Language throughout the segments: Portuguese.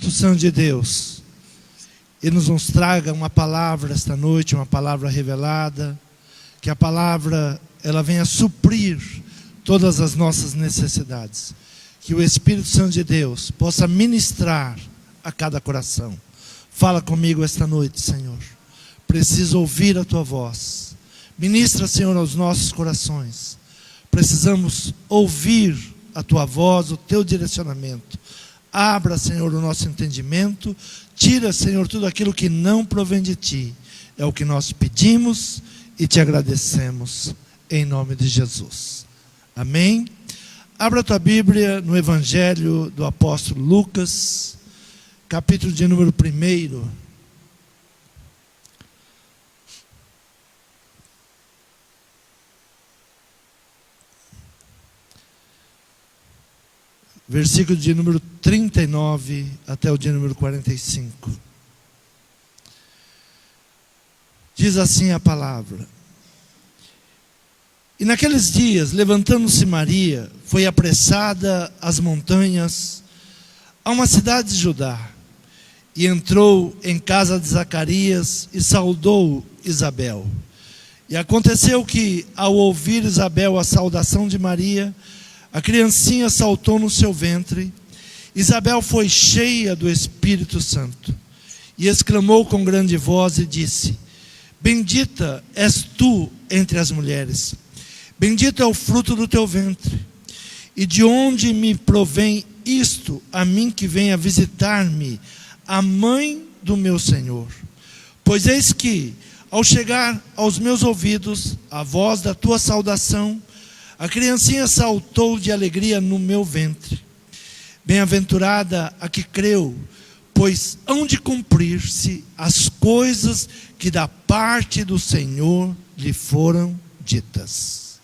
Espírito Santo de Deus, Ele nos traga uma palavra esta noite, uma palavra revelada, que a palavra ela venha suprir todas as nossas necessidades, que o Espírito Santo de Deus possa ministrar a cada coração. Fala comigo esta noite, Senhor. Preciso ouvir a Tua voz. Ministra, Senhor, aos nossos corações. Precisamos ouvir a Tua voz, o Teu direcionamento. Abra, Senhor, o nosso entendimento. Tira, Senhor, tudo aquilo que não provém de Ti. É o que nós pedimos e Te agradecemos, em nome de Jesus. Amém? Abra a tua Bíblia no Evangelho do apóstolo Lucas, capítulo de número 1. Versículo de número 39 até o de número 45. Diz assim a palavra: E naqueles dias, levantando-se Maria, foi apressada às montanhas, a uma cidade de Judá, e entrou em casa de Zacarias e saudou Isabel. E aconteceu que, ao ouvir Isabel a saudação de Maria, a criancinha saltou no seu ventre. Isabel foi cheia do Espírito Santo, e exclamou com grande voz e disse: Bendita és tu entre as mulheres, bendito é o fruto do teu ventre. E de onde me provém isto a mim que venha visitar-me a mãe do meu Senhor? Pois eis que, ao chegar aos meus ouvidos a voz da tua saudação, a criancinha saltou de alegria no meu ventre. Bem-aventurada a que creu, pois hão de cumprir-se as coisas que da parte do Senhor lhe foram ditas.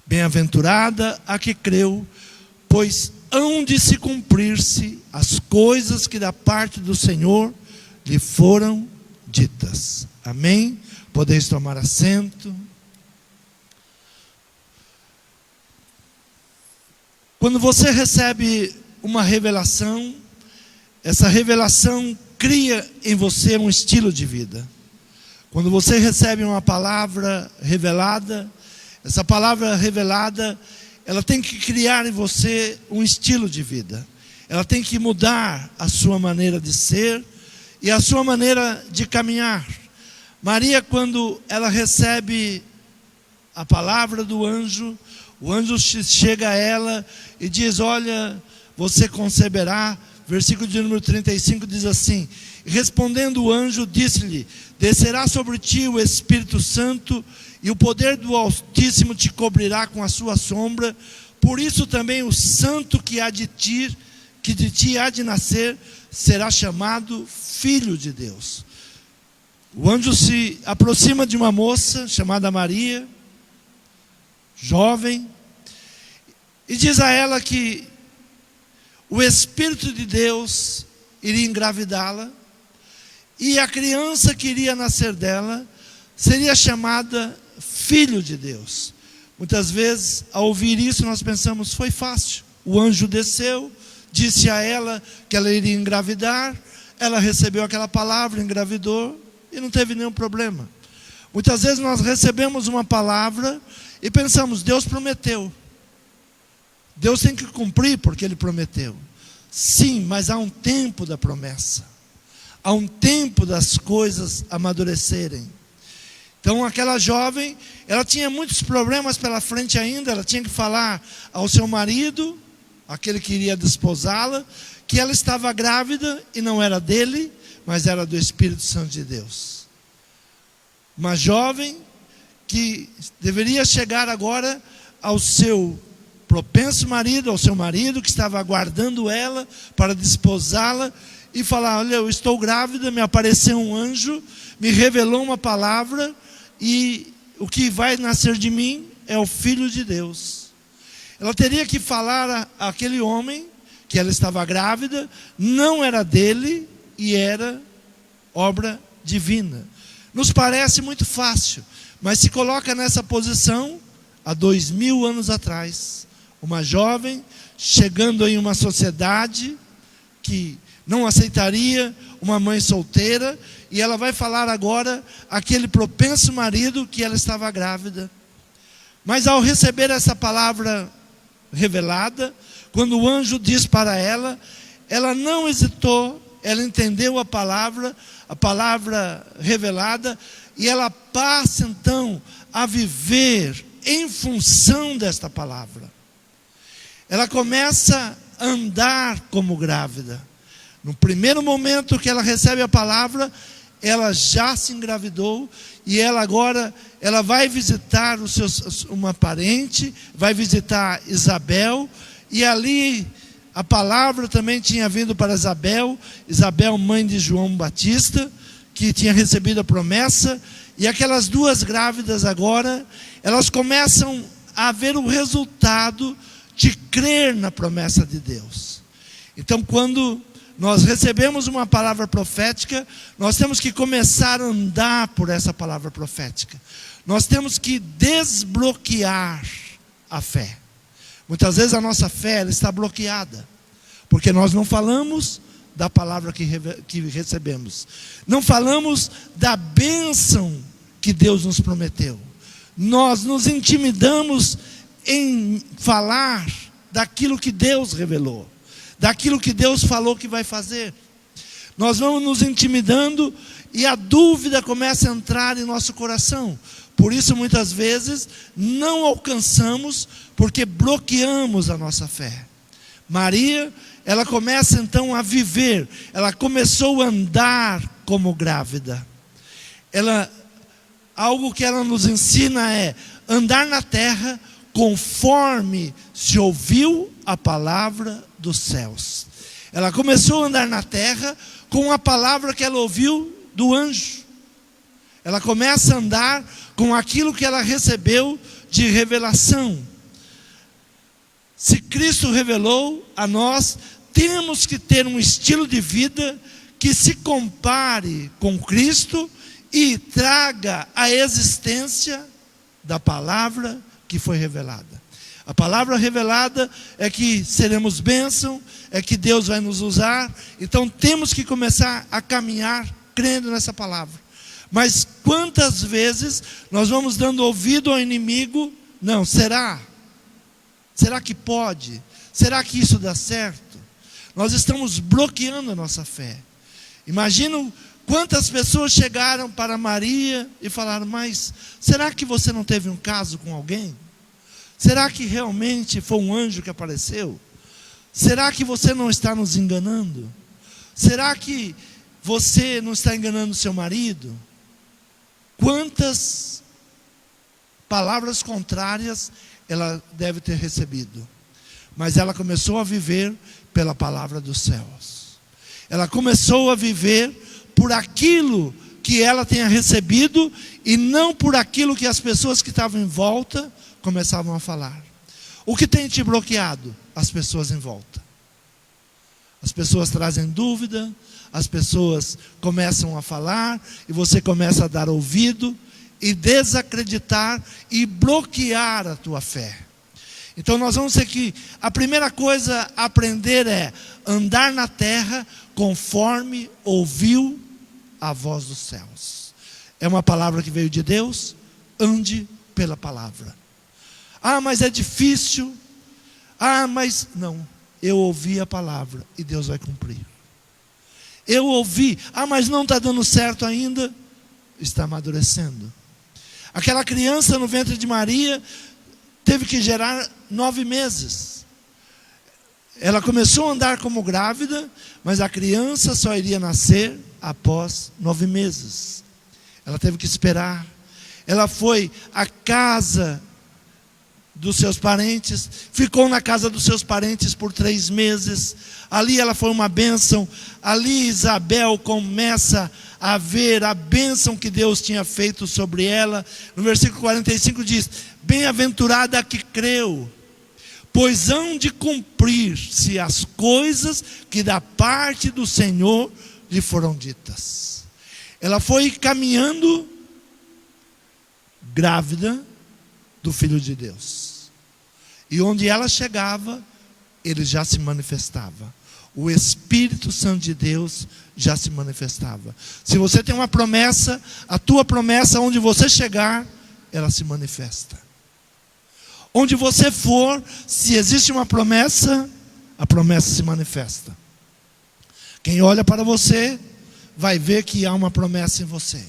Bem-aventurada a que creu, pois hão de se cumprir-se as coisas que da parte do Senhor lhe foram ditas. Amém? Podeis tomar assento. Quando você recebe uma revelação, essa revelação cria em você um estilo de vida. Quando você recebe uma palavra revelada, essa palavra revelada, ela tem que criar em você um estilo de vida. Ela tem que mudar a sua maneira de ser e a sua maneira de caminhar. Maria, quando ela recebe a palavra do anjo, o anjo chega a ela e diz: olha, você conceberá. Versículo de número 35 diz assim: respondendo o anjo, disse-lhe: descerá sobre ti o Espírito Santo, e o poder do Altíssimo te cobrirá com a sua sombra. Por isso também o santo que de ti há de nascer, será chamado Filho de Deus. O anjo se aproxima de uma moça chamada Maria, jovem, e diz a ela que o Espírito de Deus iria engravidá-la, e a criança que iria nascer dela seria chamada Filho de Deus. Muitas vezes, ao ouvir isso, nós pensamos: foi fácil. O anjo desceu, disse a ela que ela iria engravidar, ela recebeu aquela palavra, engravidou, e não teve nenhum problema. Muitas vezes nós recebemos uma palavra e pensamos: Deus prometeu, Deus tem que cumprir porque Ele prometeu. Sim, mas há um tempo da promessa, há um tempo das coisas amadurecerem. Então aquela jovem, ela tinha muitos problemas pela frente ainda. Ela tinha que falar ao seu marido, aquele que iria desposá-la, que ela estava grávida e não era dele, mas era do Espírito Santo de Deus. Uma jovem que deveria chegar agora ao seu propenso marido, ao seu marido que estava aguardando ela para desposá-la, e falar: olha, eu estou grávida, me apareceu um anjo, me revelou uma palavra, e o que vai nascer de mim é o Filho de Deus. Ela teria que falar àquele homem que ela estava grávida, não era dele e era obra divina. Nos parece muito fácil, mas se coloca nessa posição há 2000 anos atrás. Uma jovem chegando em uma sociedade que não aceitaria uma mãe solteira, e ela vai falar agora àquele propenso marido que ela estava grávida. Mas ao receber essa palavra revelada, quando o anjo diz para ela, ela não hesitou, ela entendeu a palavra revelada, e ela passa então a viver em função desta palavra. Ela começa a andar como grávida. No primeiro momento que ela recebe a palavra, ela já se engravidou, e ela agora vai visitar uma parente, vai visitar Isabel, e ali a palavra também tinha vindo para Isabel, mãe de João Batista, que tinha recebido a promessa, e aquelas duas grávidas agora, elas começam a ver o resultado de crer na promessa de Deus. Então, quando nós recebemos uma palavra profética, nós temos que começar a andar por essa palavra profética. Nós temos que desbloquear a fé. Muitas vezes a nossa fé ela está bloqueada, porque nós não falamos da palavra que recebemos. Não falamos da bênção que Deus nos prometeu. Nós nos intimidamos em falar daquilo que Deus revelou, daquilo que Deus falou que vai fazer. Nós vamos nos intimidando e a dúvida começa a entrar em nosso coração. Por isso, muitas vezes, não alcançamos, porque bloqueamos a nossa fé. Maria, ela começa então a viver, ela começou a andar como grávida. Algo que ela nos ensina é andar na terra conforme se ouviu a palavra dos céus. Ela começou a andar na terra com a palavra que ela ouviu do anjo. Ela começa a andar com aquilo que ela recebeu de revelação. Se Cristo revelou a nós, temos que ter um estilo de vida que se compare com Cristo e traga a existência da palavra que foi revelada. A palavra revelada é que seremos bênção, é que Deus vai nos usar. Então temos que começar a caminhar crendo nessa palavra. Mas quantas vezes nós vamos dando ouvido ao inimigo? Não, será? Será que pode? Será que isso dá certo? Nós estamos bloqueando a nossa fé. Imagina quantas pessoas chegaram para Maria e falaram: mas será que você não teve um caso com alguém? Será que realmente foi um anjo que apareceu? Será que você não está nos enganando? Será que você não está enganando seu marido? Quantas palavras contrárias ela deve ter recebido. Mas ela começou a viver pela palavra dos céus. Ela começou a viver por aquilo que ela tenha recebido e não por aquilo que as pessoas que estavam em volta começavam a falar. O que tem te bloqueado? As pessoas em volta. As pessoas trazem dúvida, as pessoas começam a falar e você começa a dar ouvido e desacreditar e bloquear a tua fé. Então nós vamos ter que, a primeira coisa a aprender é andar na terra conforme ouviu a voz dos céus. É uma palavra que veio de Deus, ande pela palavra. Ah, mas é difícil. Ah, mas não, eu ouvi a palavra e Deus vai cumprir. Eu ouvi, ah, mas não está dando certo ainda, está amadurecendo. Aquela criança no ventre de Maria teve que gerar 9 meses. Ela começou a andar como grávida, mas a criança só iria nascer após 9 meses. Ela teve que esperar. Ela foi à casa dos seus parentes, ficou na casa dos seus parentes por 3 meses. Ali ela foi uma bênção. Ali Isabel começa a ver a bênção que Deus tinha feito sobre ela. No versículo 45 diz: bem-aventurada a que creu, pois hão de cumprir-se as coisas que da parte do Senhor lhe foram ditas. Ela foi caminhando grávida do Filho de Deus. E onde ela chegava, ele já se manifestava. o Espírito Santo de Deus já se manifestava. Se você tem uma promessa, a tua promessa, onde você chegar, ela se manifesta. Onde você for, se existe uma promessa, a promessa se manifesta. Quem olha para você, vai ver que há uma promessa em você.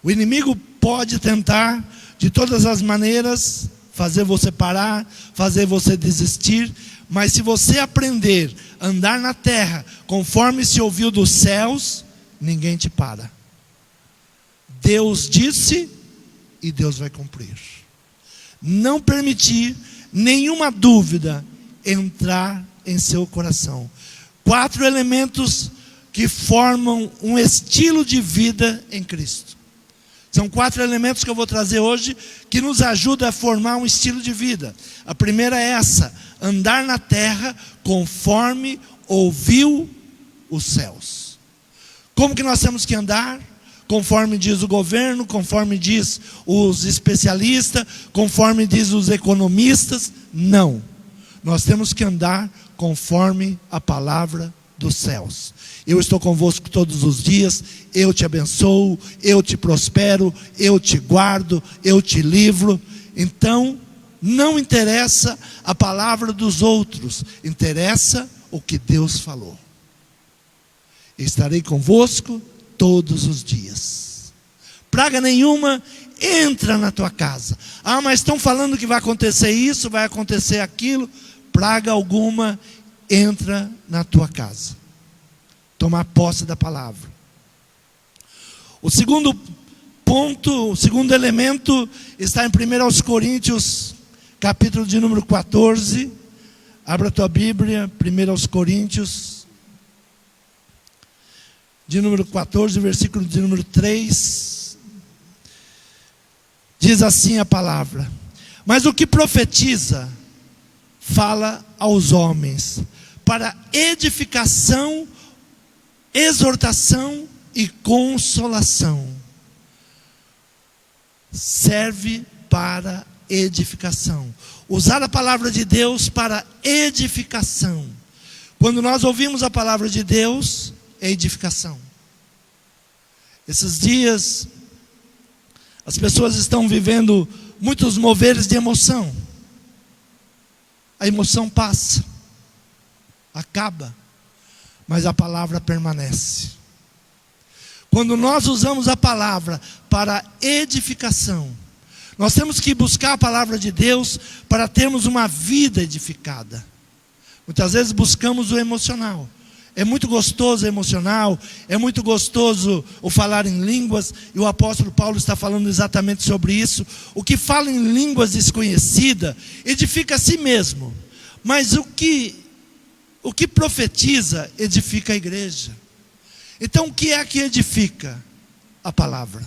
O inimigo pode tentar, de todas as maneiras, fazer você parar, fazer você desistir, mas se você aprender a andar na terra, conforme se ouviu dos céus, ninguém te para. Deus disse e Deus vai cumprir. Não permitir nenhuma dúvida entrar em seu coração. 4 elementos que formam um estilo de vida em Cristo. São 4 elementos que eu vou trazer hoje, que nos ajudam a formar um estilo de vida. A primeira é essa: andar na terra conforme ouviu os céus. Como que nós temos que andar? Conforme diz o governo, conforme diz os especialistas, conforme diz os economistas. Não. Nós temos que andar conforme a palavra dos céus. Eu estou convosco todos os dias, eu te abençoo, eu te prospero, eu te guardo, eu te livro. Então, não interessa a palavra dos outros, interessa o que Deus falou. Estarei convosco todos os dias. Praga nenhuma entra na tua casa. Ah, mas estão falando que vai acontecer isso, vai acontecer aquilo. Praga alguma entra na tua casa. Tomar posse da palavra. O segundo ponto, o segundo elemento está em 1 Coríntios, capítulo de número 14. Abra a tua Bíblia, 1 Coríntios, de número 14, versículo de número 3. Diz assim a palavra: mas o que profetiza, fala aos homens, para edificação, exortação e consolação. Serve para edificação. Usar a palavra de Deus para edificação. Quando nós ouvimos a palavra de Deus, é edificação. Esses dias, as pessoas estão vivendo muitos moveres de emoção. A emoção passa, acaba, mas a palavra permanece. Quando nós usamos a palavra para edificação, nós temos que buscar a palavra de Deus para termos uma vida edificada. Muitas vezes buscamos o emocional. É muito gostoso o emocional, é muito gostoso o falar em línguas, e o apóstolo Paulo está falando exatamente sobre isso. O que fala em línguas desconhecidas edifica a si mesmo, mas o que profetiza edifica a igreja. Então o que é que edifica? A palavra.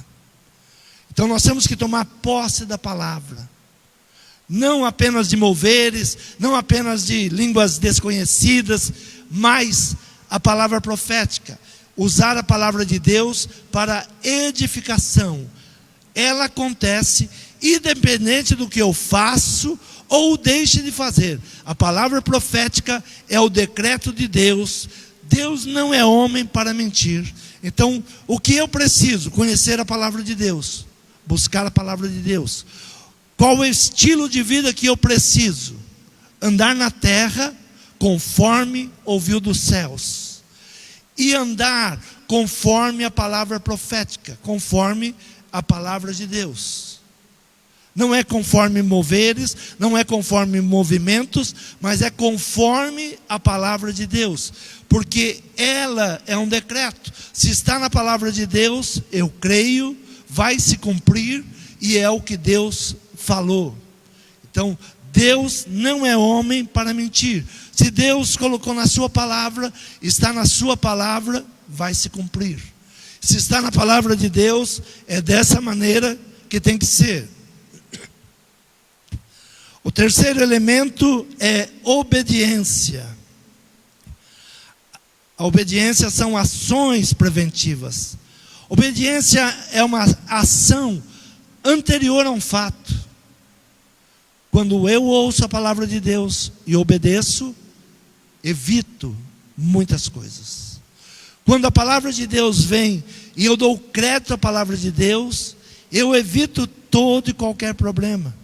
Então nós temos que tomar posse da palavra, não apenas de moveres, não apenas de línguas desconhecidas, mas a palavra profética. Usar a palavra de Deus para edificação. Ela acontece independente do que eu faço ou deixe de fazer. A palavra profética é o decreto de Deus. Deus não é homem para mentir. Então, o que eu preciso? Conhecer a palavra de Deus, buscar a palavra de Deus. Qual é o estilo de vida que eu preciso? Andar na terra conforme ouviu dos céus, e andar conforme a palavra profética, conforme a palavra de Deus. Não é conforme moveres, não é conforme movimentos, mas é conforme a palavra de Deus, porque ela é um decreto. Se está na palavra de Deus, eu creio, vai se cumprir, e é o que Deus falou. Então, Deus não é homem para mentir. Se Deus colocou na sua palavra, está na sua palavra, vai se cumprir. Se está na palavra de Deus, é dessa maneira que tem que ser. O terceiro elemento é obediência. A obediência são ações preventivas. Obediência é uma ação anterior a um fato. Quando eu ouço a palavra de Deus e obedeço, evito muitas coisas. Quando a palavra de Deus vem e eu dou crédito à palavra de Deus, eu evito todo e qualquer problema.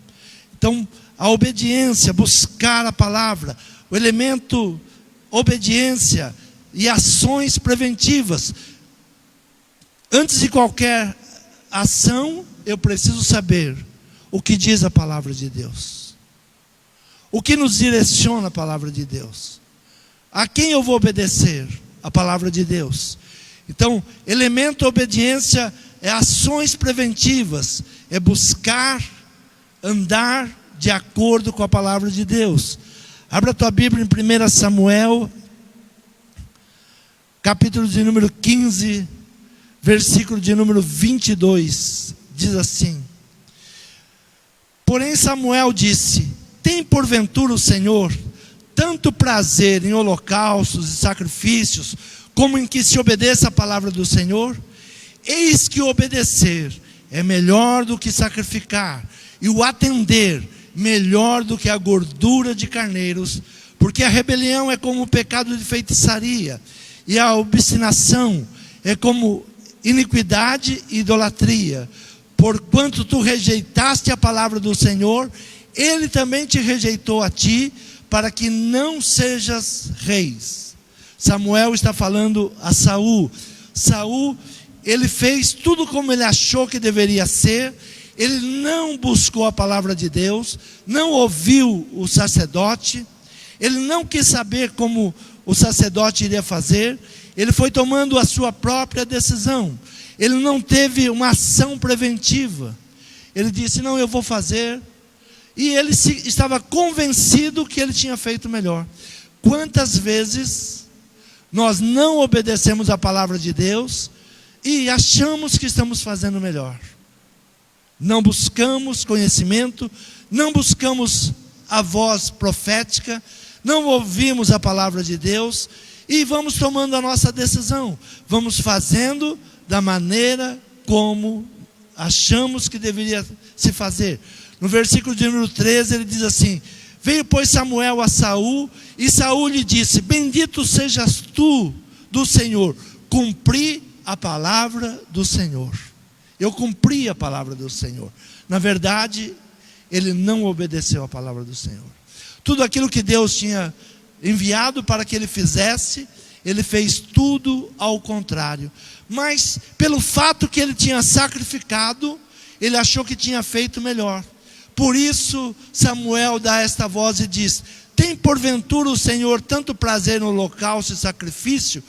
Então, a obediência, buscar a palavra, o elemento obediência e ações preventivas. Antes de qualquer ação, eu preciso saber o que diz a palavra de Deus. O que nos direciona a palavra de Deus. A quem eu vou obedecer? A palavra de Deus. Então, elemento obediência é ações preventivas, é buscar andar de acordo com a palavra de Deus. Abra a tua Bíblia em 1 Samuel, capítulo de número 15, versículo de número 22, diz assim: porém Samuel disse: tem porventura o Senhor tanto prazer em holocaustos e sacrifícios, como em que se obedeça a palavra do Senhor? Eis que obedecer é melhor do que sacrificar, e o atender melhor do que a gordura de carneiros, porque a rebelião é como o pecado de feitiçaria, e a obstinação é como iniquidade e idolatria. Porquanto tu rejeitaste a palavra do Senhor, Ele também te rejeitou a ti, para que não sejas reis. Samuel está falando a Saul. Saul, ele fez tudo como ele achou que deveria ser. Ele não buscou a palavra de Deus, não ouviu o sacerdote, ele não quis saber como o sacerdote iria fazer, ele foi tomando a sua própria decisão. Ele não teve uma ação preventiva. Ele disse: não, eu vou fazer. E ele estava convencido que ele tinha feito melhor. Quantas vezes nós não obedecemos a palavra de Deus e achamos que estamos fazendo melhor? Não buscamos conhecimento, não buscamos a voz profética, não ouvimos a palavra de Deus e vamos tomando a nossa decisão. Vamos fazendo da maneira como achamos que deveria se fazer. No versículo de número 13 ele diz assim: veio pois Samuel a Saul, e Saul lhe disse: bendito sejas tu do Senhor, cumpri a palavra do Senhor. Eu cumpri a palavra do Senhor. Na verdade, ele não obedeceu a palavra do Senhor. Tudo aquilo que Deus tinha enviado para que ele fizesse, ele fez tudo ao contrário. Mas pelo fato que ele tinha sacrificado, ele achou que tinha feito melhor. Por isso Samuel dá esta voz e diz: tem porventura o Senhor tanto prazer no holocausto e sacrifício,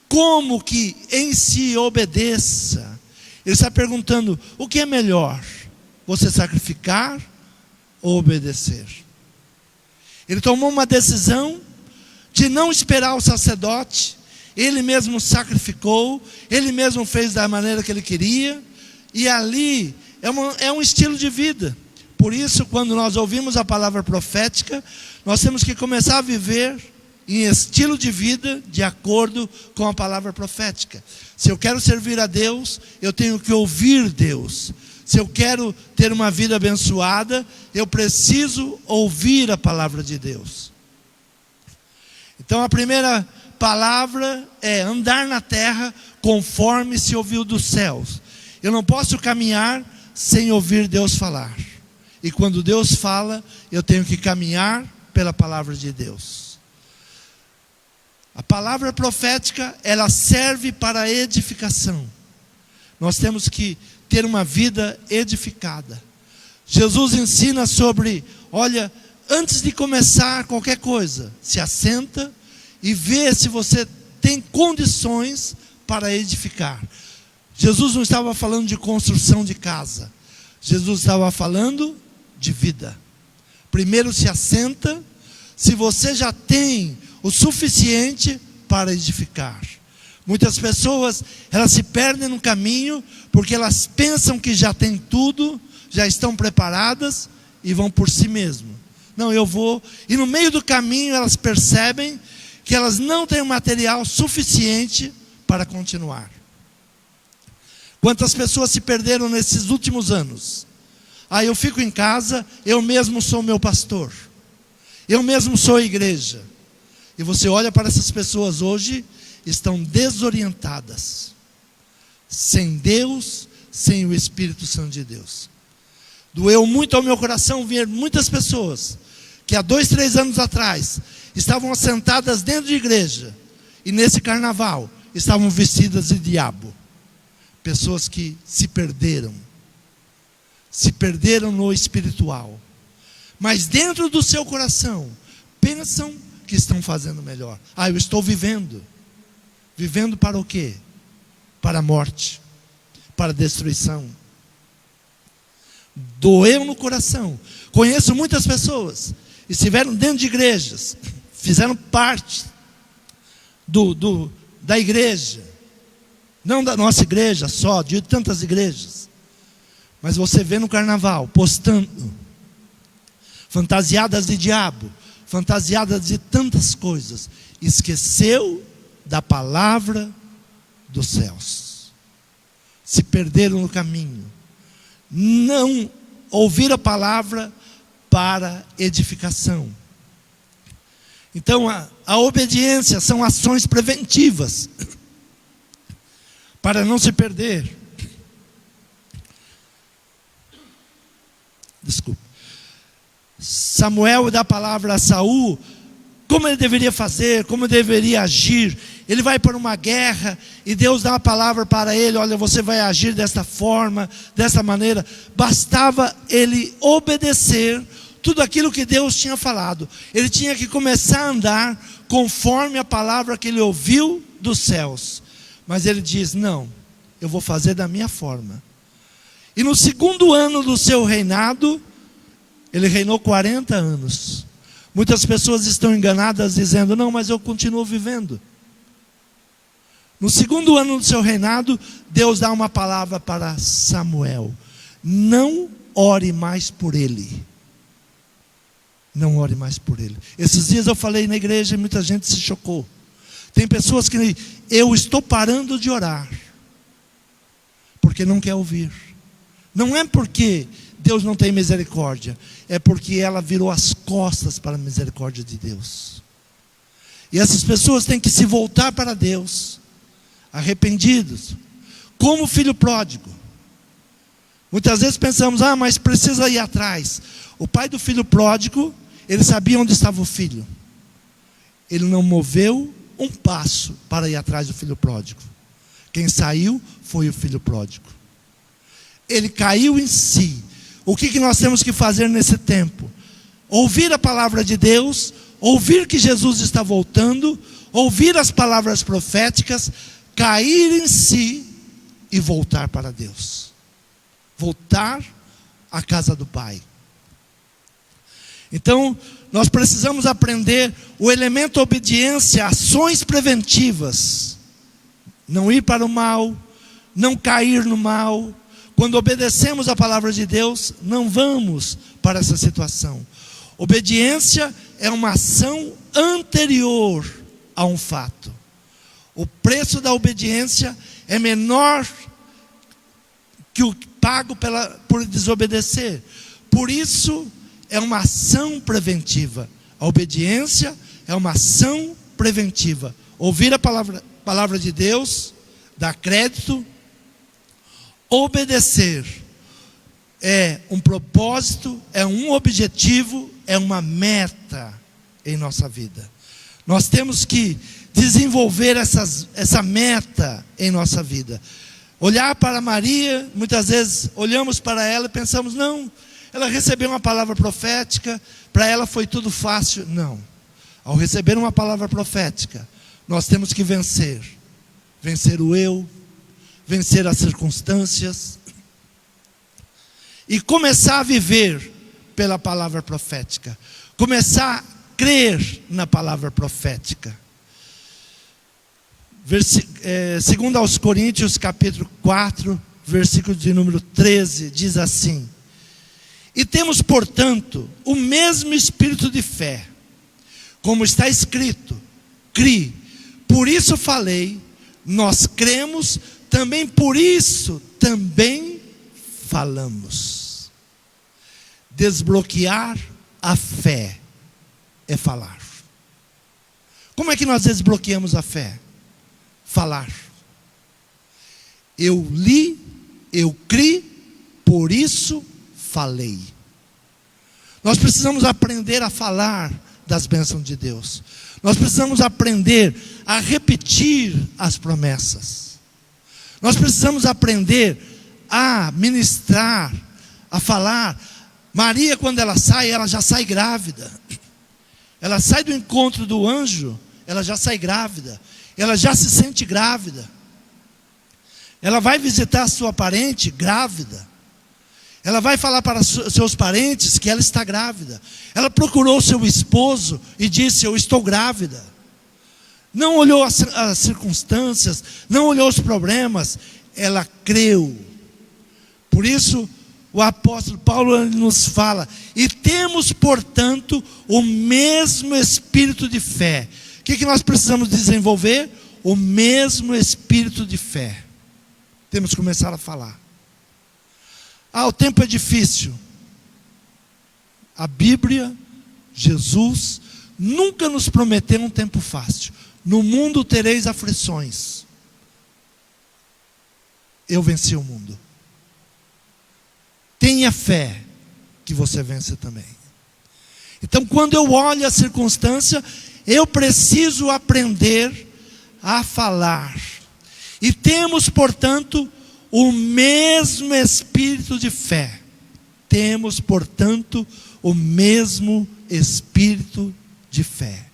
como que em si obedeça? Ele está perguntando: o que é melhor? Você sacrificar ou obedecer? Ele tomou uma decisão de não esperar o sacerdote. Ele mesmo sacrificou, ele mesmo fez da maneira que ele queria. E ali é um estilo de vida. Por isso, quando nós ouvimos a palavra profética, nós temos que começar a viver em estilo de vida de acordo com a palavra profética. Se eu quero servir a Deus, eu tenho que ouvir Deus. Se eu quero ter uma vida abençoada, eu preciso ouvir a palavra de Deus. Então a primeira palavra é andar na terra conforme se ouviu dos céus. Eu não posso caminhar sem ouvir Deus falar. E quando Deus fala, eu tenho que caminhar pela palavra de Deus. A palavra profética, ela serve para a edificação. Nós temos que ter uma vida edificada. Jesus ensina sobre, olha, antes de começar qualquer coisa, se assenta e vê se você tem condições para edificar. Jesus não estava falando de construção de casa. Jesus estava falando de vida. Primeiro se assenta, se você já tem o suficiente para edificar. Muitas pessoas, elas se perdem no caminho, porque elas pensam que já têm tudo, já estão preparadas, e vão por si mesmo. Não, eu vou, e no meio do caminho elas percebem que elas não têm o material suficiente para continuar. Quantas pessoas se perderam nesses últimos anos? Eu fico em casa, eu mesmo sou meu pastor, eu mesmo sou igreja, E você olha para essas pessoas hoje, estão desorientadas, sem Deus, sem o Espírito Santo de Deus. Doeu muito ao meu coração ver muitas pessoas que há 2, 3 anos atrás estavam assentadas dentro de igreja e nesse carnaval estavam vestidas de diabo. Pessoas que se perderam no espiritual, mas dentro do seu coração pensam que estão fazendo melhor. Eu estou vivendo para o quê? Para a morte, para a destruição. Doeu no coração. Conheço muitas pessoas que estiveram dentro de igrejas, fizeram parte da igreja, não da nossa igreja só, de tantas igrejas, mas você vê no carnaval postando fantasiadas de diabo, fantasiadas de tantas coisas, esqueceu da palavra dos céus, se perderam no caminho, não ouviram a palavra para edificação. Então a obediência são ações preventivas para não se perder. Desculpa. Samuel dá a palavra a Saul, como ele deveria fazer, como deveria agir. Ele vai para uma guerra e Deus dá uma palavra para ele: olha, você vai agir desta forma, dessa maneira. Bastava ele obedecer tudo aquilo que Deus tinha falado. Ele tinha que começar a andar conforme a palavra que ele ouviu dos céus. Mas ele diz: não, eu vou fazer da minha forma. E no 2º ano do seu reinado, ele reinou 40 anos. Muitas pessoas estão enganadas dizendo: não, mas eu continuo vivendo. No 2º ano do seu reinado, Deus dá uma palavra para Samuel: não ore mais por ele. Não ore mais por ele. Esses dias eu falei na igreja e muita gente se chocou. Tem pessoas que eu estou parando de orar porque não quer ouvir. Não é porque Deus não tem misericórdia, é porque ela virou as costas para a misericórdia de Deus. E essas pessoas têm que se voltar para Deus, arrependidos, como o filho pródigo. Muitas vezes pensamos: mas precisa ir atrás. O pai do filho pródigo, ele sabia onde estava o filho. Ele não moveu um passo para ir atrás do filho pródigo. Quem saiu foi o filho pródigo. Ele caiu em si. O que nós temos que fazer nesse tempo? Ouvir a palavra de Deus, ouvir que Jesus está voltando, ouvir as palavras proféticas, cair em si e voltar para Deus. Voltar à casa do Pai. Então, nós precisamos aprender o elemento obediência, ações preventivas. Não ir para o mal, não cair no mal. Quando obedecemos a palavra de Deus, não vamos para essa situação. Obediência é uma ação anterior a um fato. O preço da obediência é menor que o pago por desobedecer. Por isso, é uma ação preventiva. A obediência é uma ação preventiva. Ouvir a palavra de Deus, dar crédito. Obedecer é um propósito, é um objetivo, é uma meta em nossa vida. Nós temos que desenvolver essa meta em nossa vida. Olhar para Maria, muitas vezes olhamos para ela e pensamos: não, ela recebeu uma palavra profética, para ela foi tudo fácil. Não. Ao receber uma palavra profética, nós temos que vencer. Vencer o eu, vencer as circunstâncias e começar a viver pela palavra profética. Começar a crer na palavra profética. Segundo aos Coríntios, capítulo 4, versículo de número 13, diz assim: e temos, portanto, o mesmo espírito de fé, como está escrito: cri, por isso falei, nós cremos, também por isso também falamos. Desbloquear a fé é falar. Como é que nós desbloqueamos a fé? Falar. Eu li, eu criei, por isso falei. Nós precisamos aprender a falar das bênçãos de Deus. Nós precisamos aprender a repetir as promessas. Nós precisamos aprender a ministrar, a falar. Maria, quando ela já sai grávida. Ela sai do encontro do anjo, ela já sai grávida. Ela já se sente grávida. Ela vai visitar a sua parente grávida. Ela vai falar para seus parentes que ela está grávida. Ela procurou seu esposo e disse: eu estou grávida. Não olhou as circunstâncias, não olhou os problemas. Ela creu. Por isso, o apóstolo Paulo nos fala: e temos, portanto, o mesmo espírito de fé. O que nós precisamos desenvolver? O mesmo espírito de fé. Temos que começar a falar. O tempo é difícil. A Bíblia, Jesus, nunca nos prometeu um tempo fácil. No mundo tereis aflições. Eu venci o mundo. Tenha fé que você vence também. Então, quando eu olho a circunstância, eu preciso aprender a falar. E temos, portanto, o mesmo espírito de fé. Temos, portanto, o mesmo espírito de fé.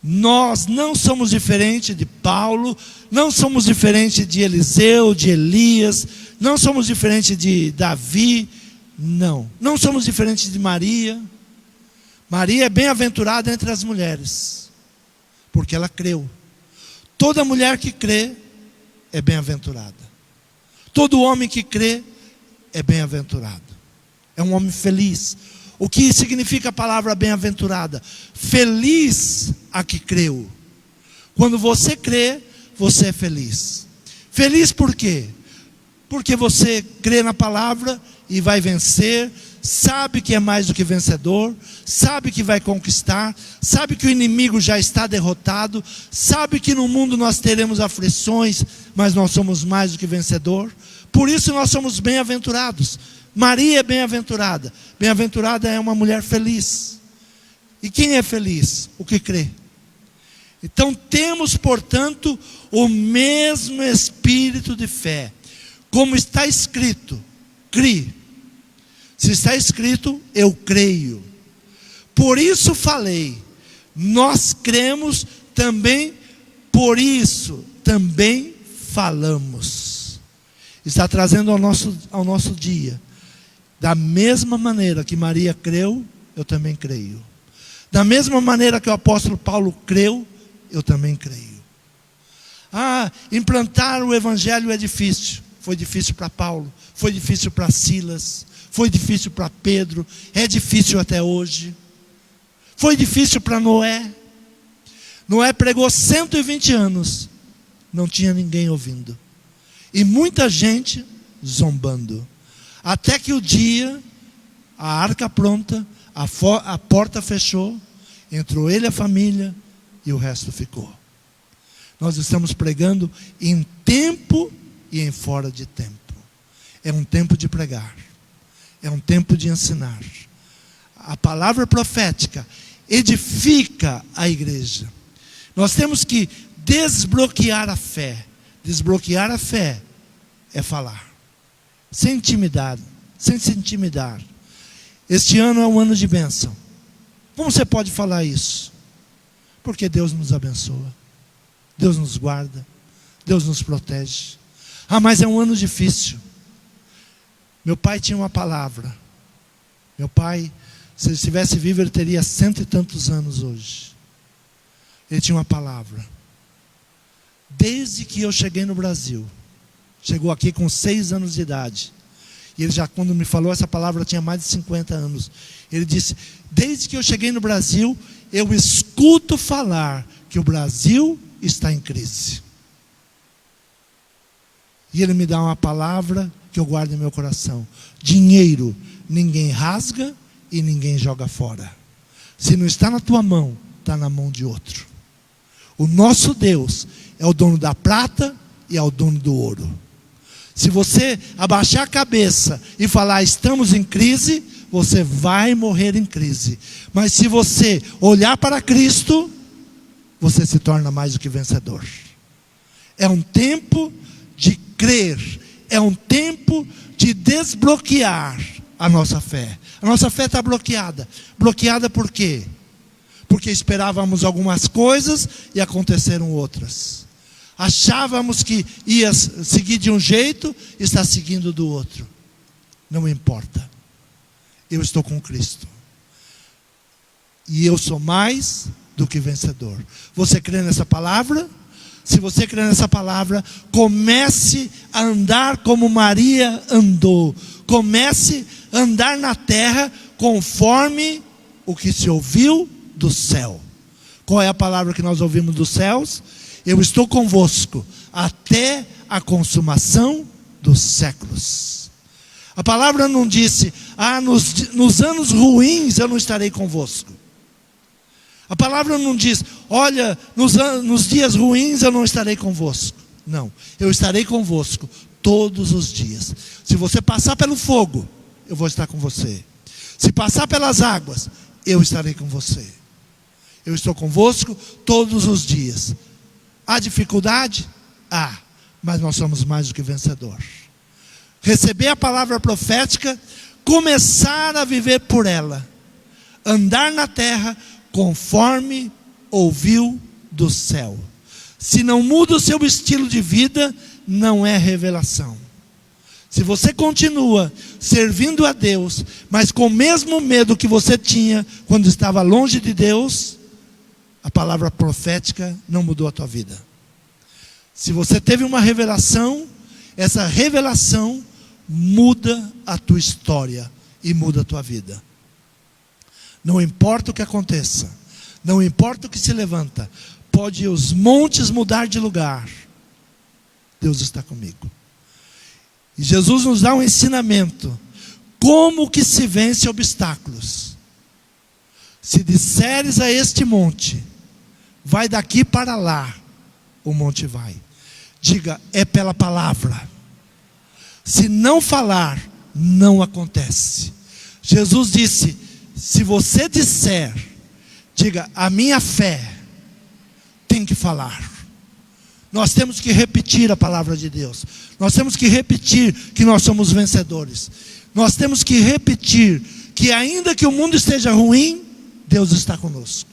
Nós não somos diferentes de Paulo, não somos diferentes de Eliseu, de Elias, não somos diferentes de Davi, não somos diferentes de Maria. Maria é bem-aventurada entre as mulheres, porque ela creu. Toda mulher que crê é bem-aventurada. Todo homem que crê é bem-aventurado. É um homem feliz. O que significa a palavra bem-aventurada? Feliz a que creu. Quando você crê, você é feliz. Feliz por quê? Porque você crê na palavra e vai vencer, sabe que é mais do que vencedor, sabe que vai conquistar, sabe que o inimigo já está derrotado, sabe que no mundo nós teremos aflições, mas nós somos mais do que vencedor. Por isso nós somos bem-aventurados. Maria é bem-aventurada. Bem-aventurada é uma mulher feliz. E quem é feliz? O que crê. Então temos, portanto, o mesmo espírito de fé. Como está escrito, crie. Se está escrito, eu creio. Por isso falei. Nós cremos também, por isso também falamos. Está trazendo ao nosso dia. Da mesma maneira que Maria creu, eu também creio. Da mesma maneira que o apóstolo Paulo creu, eu também creio. Implantar o evangelho é difícil. Foi difícil para Paulo, foi difícil para Silas, foi difícil para Pedro, é difícil até hoje. Foi difícil para Noé. Noé pregou 120 anos, não tinha ninguém ouvindo. E muita gente zombando. Até que o dia, a arca pronta, a porta fechou, entrou ele e a família, e o resto ficou. Nós estamos pregando em tempo e em fora de tempo. É um tempo de pregar. É um tempo de ensinar. A palavra profética edifica a igreja. Nós temos que desbloquear a fé. Desbloquear a fé é falar. Sem intimidar. Sem se intimidar. Este ano é um ano de bênção. Como você pode falar isso? Porque Deus nos abençoa. Deus nos guarda. Deus nos protege. Mas é um ano difícil. Meu pai tinha uma palavra. Meu pai, se ele estivesse vivo, ele teria 100 e tantos anos hoje. Ele tinha uma palavra. Desde que eu cheguei no Brasil, chegou aqui com 6 anos de idade. E ele já, quando me falou essa palavra, tinha mais de 50 anos. Ele disse: desde que eu cheguei no Brasil, eu escuto falar que o Brasil está em crise. E ele me dá uma palavra que eu guardo em meu coração. Dinheiro ninguém rasga e ninguém joga fora. Se não está na tua mão, está na mão de outro. O nosso Deus é o dono da prata e é o dono do ouro. Se você abaixar a cabeça e falar, estamos em crise, você vai morrer em crise. Mas se você olhar para Cristo, você se torna mais do que vencedor. É um tempo de crer, é um tempo de desbloquear a nossa fé. A nossa fé está bloqueada. Bloqueada por quê? Porque esperávamos algumas coisas e aconteceram outras. Achávamos que ia seguir de um jeito e está seguindo do outro. Não importa. Eu estou com Cristo. E eu sou mais do que vencedor. Você crê nessa palavra? Se você crê nessa palavra, comece a andar como Maria andou. Comece a andar na terra conforme o que se ouviu do céu. Qual é a palavra que nós ouvimos dos céus? Eu estou convosco até a consumação dos séculos. A palavra não disse, nos anos ruins eu não estarei convosco. A palavra não diz, olha, nos dias ruins eu não estarei convosco. Não, eu estarei convosco todos os dias. Se você passar pelo fogo, eu vou estar com você. Se passar pelas águas, eu estarei com você. Eu estou convosco todos os dias. Há dificuldade? Há, mas nós somos mais do que vencedores. Receber a palavra profética, começar a viver por ela, andar na terra conforme ouviu do céu. Se não muda o seu estilo de vida, não é revelação. Se você continua servindo a Deus, mas com o mesmo medo que você tinha quando estava longe de Deus, a palavra profética não mudou a tua vida. Se você teve uma revelação, essa revelação muda a tua história e muda a tua vida. Não importa o que aconteça, não importa o que se levanta, pode os montes mudar de lugar, Deus está comigo. E Jesus nos dá um ensinamento, como que se vence obstáculos. Se disseres a este monte, vai daqui para lá, o monte vai. Diga, é pela palavra. Se não falar, não acontece. Jesus disse, se você disser, diga, a minha fé tem que falar. Nós temos que repetir a palavra de Deus. Nós temos que repetir que nós somos vencedores. Nós temos que repetir que ainda que o mundo esteja ruim, Deus está conosco.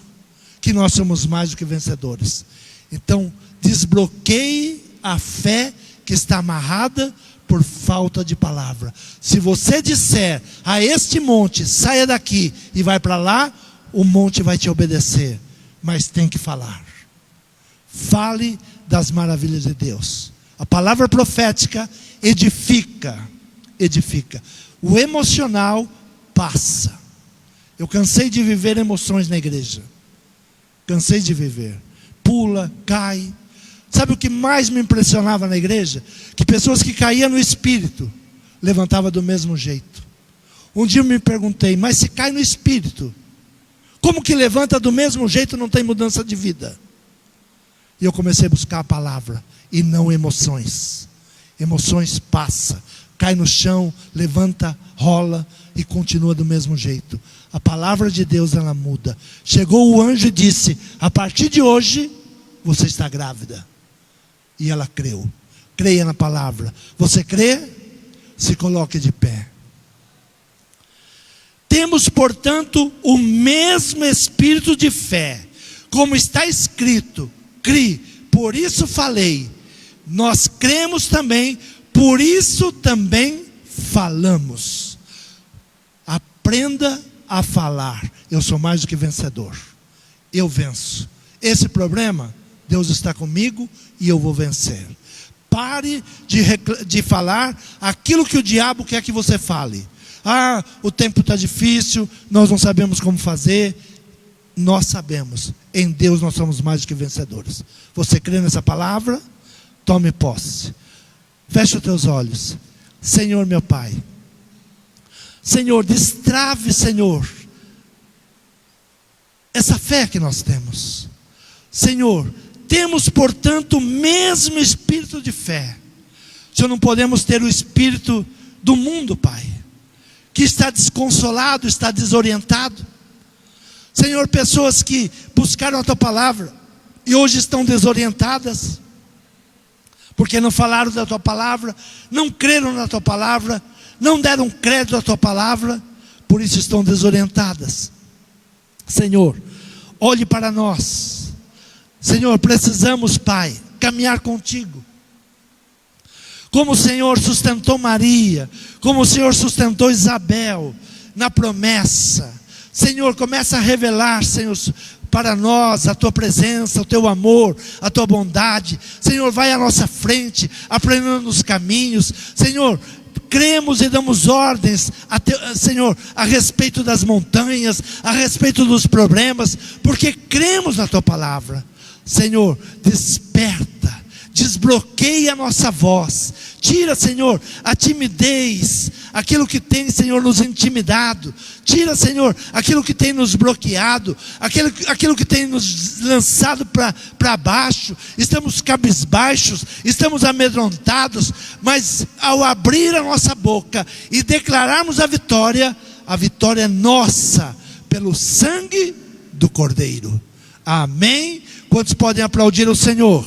Que nós somos mais do que vencedores. Então, desbloqueie a fé que está amarrada por falta de palavra. Se você disser a este monte, saia daqui e vai para lá, o monte vai te obedecer. Mas tem que falar. Fale das maravilhas de Deus. A palavra profética edifica. Edifica. O emocional passa. Eu cansei de viver emoções na igreja. Cansei de viver. Pula, cai. Sabe o que mais me impressionava na igreja? Que pessoas que caíam no espírito, levantavam do mesmo jeito. Um dia eu me perguntei, mas se cai no espírito, como que levanta do mesmo jeito e não tem mudança de vida? E eu comecei a buscar a palavra, e não emoções. Emoções passa, cai no chão, levanta, rola e continua do mesmo jeito. A palavra de Deus, ela muda. Chegou o anjo e disse, a partir de hoje, você está grávida. E ela creu. Creia na palavra. Você crê? Se coloque de pé. Temos, portanto, o mesmo espírito de fé. Como está escrito, crie, por isso falei. Nós cremos também, por isso também falamos. Aprenda a falar. Eu sou mais do que vencedor. Eu venço. Esse problema, Deus está comigo e eu vou vencer. Pare de falar aquilo que o diabo quer que você fale. Ah, o tempo está difícil, nós não sabemos como fazer. Nós sabemos, em Deus nós somos mais do que vencedores. Você crê nessa palavra? Tome posse. Feche os teus olhos. Senhor meu Pai, Senhor, destrave, Senhor, essa fé que nós temos. Senhor, Temos, portanto, o mesmo espírito de fé. Senhor, não podemos ter o espírito do mundo, Pai, que está desconsolado, está desorientado. Senhor, pessoas que buscaram a Tua palavra e hoje estão desorientadas, porque não falaram da Tua palavra, não creram na Tua palavra, não deram crédito à Tua palavra, por isso estão desorientadas. Senhor, olhe para nós. Senhor, precisamos, Pai, caminhar contigo. Como o Senhor sustentou Maria, como o Senhor sustentou Isabel, na promessa. Senhor, começa a revelar, Senhor, para nós a Tua presença, o Teu amor, a Tua bondade. Senhor, vai à nossa frente, aprendendo os caminhos. Senhor, cremos e damos ordens, Senhor, a respeito das montanhas, a respeito dos problemas, porque cremos na Tua palavra. Senhor, desperta, desbloqueia a nossa voz, tira, Senhor, a timidez, aquilo que tem, Senhor, nos intimidado, tira, Senhor, aquilo que tem nos bloqueado, aquilo que tem nos lançado para baixo. Estamos cabisbaixos, estamos amedrontados, mas ao abrir a nossa boca e declararmos a vitória é nossa, pelo sangue do Cordeiro. Amém? Quantos podem aplaudir o Senhor?